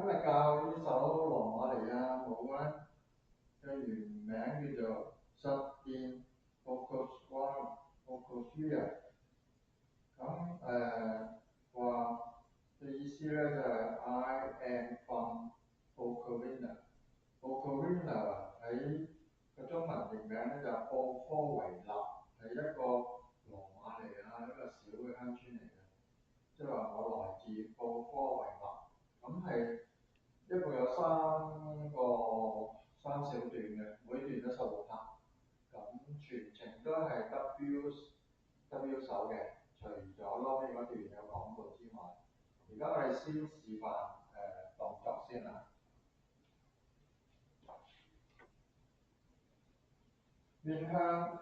今日教呢首羅馬尼亞舞咧嘅原名叫做 Subin Bokoswara，咁話嘅意思咧就係 I am from Bukovina。Bukovina 喺個中文譯名咧就布科維納，係一個羅馬尼亞一個小嘅鄉村嚟嘅，即係話我來自布科維納。咁係一共有三小段嘅，每段都16拍，咁全程都係 W 手嘅，除咗撈尾嗰段有廣播之外。而家我哋先示範動作先啦。面向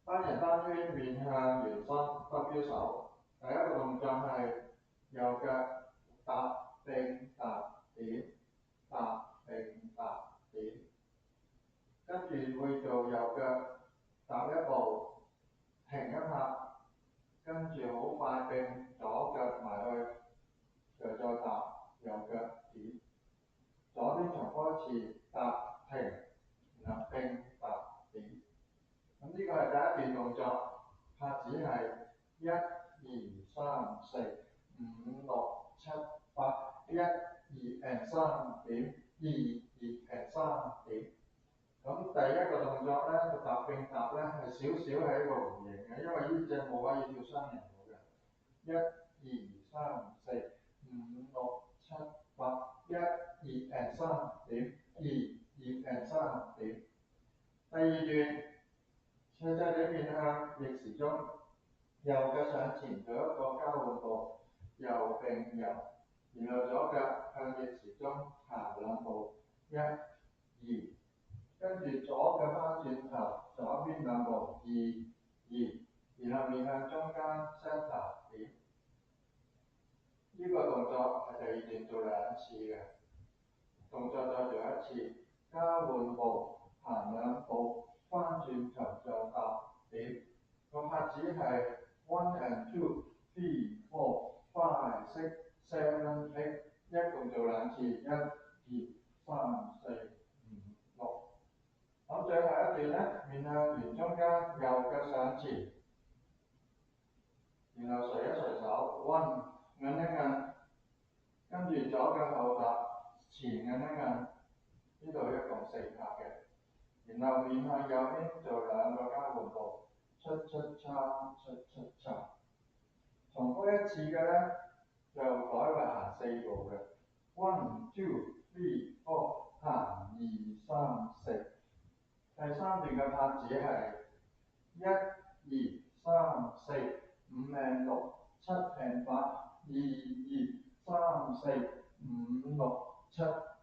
單人單圈，面向原身 W 手。第一個動作係右腳踏並踏點，踏並踏點，跟住會做右腳踏一步，停一下，跟住好快並左腳埋去，又再踏右腳點，左邊重複一次踏停，然後並踏點。咁呢個係第一段動作，拍子係1、2、3、4、5、6、7、8，1、2 and 3點，2、2 and 3點。咁第一個動作咧，個踏並踏咧係少少係一個弧形嘅，因為呢隻舞可以跳雙人舞嘅。1、2、3、4、5、6、7、8，1、2 and 3點，2、2 and 3點。第二段，車仔地面向逆時鐘，右腳上前做一個交換步，右並右，然後左腳向逆時鐘行兩步，1、2。跟住左腳翻轉頭，左邊兩步，2、2，然後面向中間 center 點。呢個動作係第二段做2次嘅，動作再做一次，交換步，行兩步，翻轉頭再踏點。個拍子係 1 and 2、3、4、5、6、7、8，一共做2次，1、2、3、4、5、6。咁最後一段咧，面向圓中間，右腳上前，然後垂一垂手 ，1 摁一摁，跟住左腳後踏，前摁一摁，呢度一共4拍嘅。然後面向右邊做2個交換步，出出叉，出出叉。重複一次嘅咧，就改為行4步嘅 ，1、2、3、4，行2、3、4。第三段嘅拍子係1、2、3、4、5 and 6、7 and 8，2、2、3、4、5、6、7、